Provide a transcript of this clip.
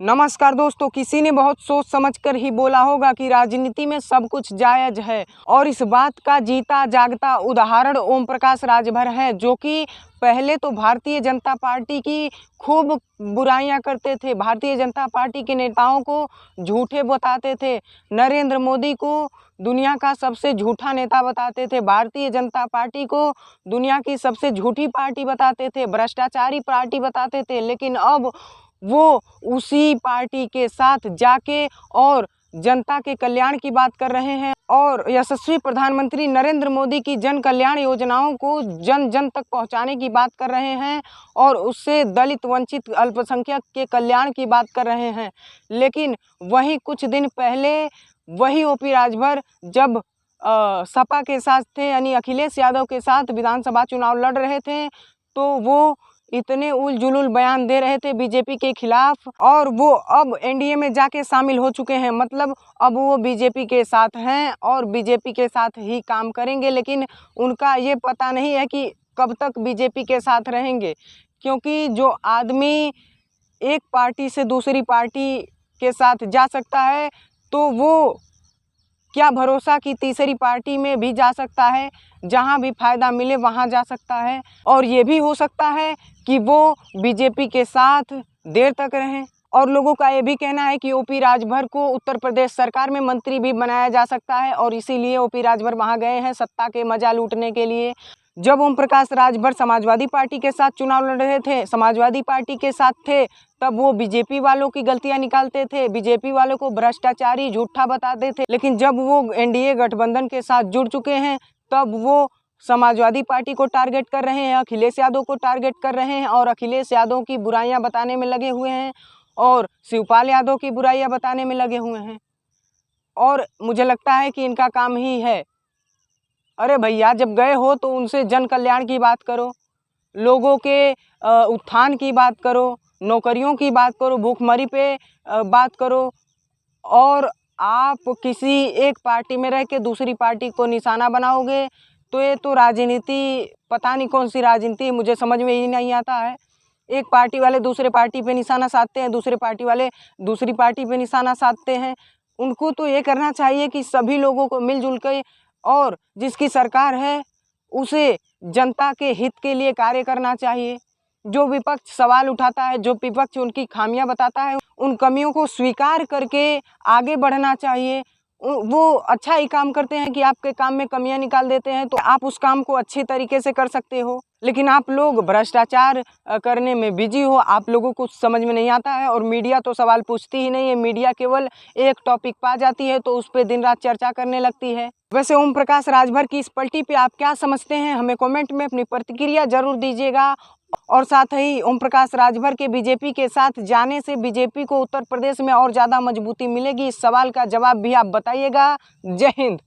नमस्कार दोस्तों, किसी ने बहुत सोच समझकर ही बोला होगा कि राजनीति में सब कुछ जायज़ है और इस बात का जीता जागता उदाहरण ओम प्रकाश राजभर है, जो कि पहले तो भारतीय जनता पार्टी की खूब बुराइयां करते थे। भारतीय जनता पार्टी के नेताओं को झूठे बताते थे, नरेंद्र मोदी को दुनिया का सबसे झूठा नेता बताते थे, भारतीय जनता पार्टी को दुनिया की सबसे झूठी पार्टी बताते थे, भ्रष्टाचारी पार्टी बताते थे। लेकिन अब वो उसी पार्टी के साथ जाके और जनता के कल्याण की बात कर रहे हैं और यशस्वी प्रधानमंत्री नरेंद्र मोदी की जन कल्याण योजनाओं को जन जन तक पहुंचाने की बात कर रहे हैं और उससे दलित वंचित अल्पसंख्यक के कल्याण की बात कर रहे हैं। लेकिन वहीं कुछ दिन पहले वही ओपी राजभर जब सपा के साथ थे, यानी अखिलेश यादव के साथ विधानसभा चुनाव लड़ रहे थे, तो वो इतने उल-जुलूल बयान दे रहे थे बीजेपी के खिलाफ और वो अब एनडीए में जाके शामिल हो चुके हैं। मतलब अब वो बीजेपी के साथ हैं और बीजेपी के साथ ही काम करेंगे, लेकिन उनका ये पता नहीं है कि कब तक बीजेपी के साथ रहेंगे, क्योंकि जो आदमी एक पार्टी से दूसरी पार्टी के साथ जा सकता है तो वो क्या भरोसा कि तीसरी पार्टी में भी जा सकता है, जहां भी फ़ायदा मिले वहां जा सकता है। और ये भी हो सकता है कि वो बीजेपी के साथ देर तक रहें। और लोगों का ये भी कहना है कि ओपी राजभर को उत्तर प्रदेश सरकार में मंत्री भी बनाया जा सकता है और इसीलिए ओपी राजभर वहां गए हैं सत्ता के मजा लूटने के लिए। जब ओम प्रकाश राजभर समाजवादी पार्टी के साथ चुनाव लड़ रहे थे, समाजवादी पार्टी के साथ थे, तब वो बीजेपी वालों की गलतियां निकालते थे, बीजेपी वालों को भ्रष्टाचारी झूठा बताते थे। लेकिन जब वो एनडीए गठबंधन के साथ जुड़ चुके हैं, तब वो समाजवादी पार्टी को टारगेट कर रहे हैं, अखिलेश यादव को टारगेट कर रहे हैं और अखिलेश यादव की बुराइयां बताने में लगे हुए हैं और शिवपाल यादव की बुराइयां बताने में लगे हुए हैं। और मुझे लगता है कि इनका काम ही है। अरे भैया, जब गए हो तो उनसे जन कल्याण की बात करो, लोगों के उत्थान की बात करो, नौकरियों की बात करो, भूखमरी पे बात करो। और आप किसी एक पार्टी में रह के दूसरी पार्टी को निशाना बनाओगे तो ये तो राजनीति, पता नहीं कौन सी राजनीति है, मुझे समझ में ही नहीं आता है। एक पार्टी वाले दूसरे पार्टी पे निशाना साधते हैं, दूसरे पार्टी वाले दूसरी पार्टी पे निशाना साधते हैं। उनको तो ये करना चाहिए कि सभी लोगों को मिलजुल के और जिसकी सरकार है उसे जनता के हित के लिए कार्य करना चाहिए। जो विपक्ष सवाल उठाता है, जो विपक्ष उनकी खामियां बताता है, उन कमियों को स्वीकार करके आगे बढ़ना चाहिए। वो अच्छा ही काम करते हैं कि आपके काम में कमियां निकाल देते हैं, तो आप उस काम को अच्छे तरीके से कर सकते हो। लेकिन आप लोग भ्रष्टाचार करने में बिजी हो, आप लोगों को समझ में नहीं आता है और मीडिया तो सवाल पूछती ही नहीं है। मीडिया केवल एक टॉपिक पा जाती है तो उस पर दिन रात चर्चा करने लगती है। वैसे ओम प्रकाश राजभर की इस पलटी पे आप क्या समझते हैं, हमें कमेंट में अपनी प्रतिक्रिया जरूर दीजिएगा। और साथ ही ओम प्रकाश राजभर के बीजेपी के साथ जाने से बीजेपी को उत्तर प्रदेश में और ज़्यादा मजबूती मिलेगी, इस सवाल का जवाब भी आप बताइएगा। जय हिंद।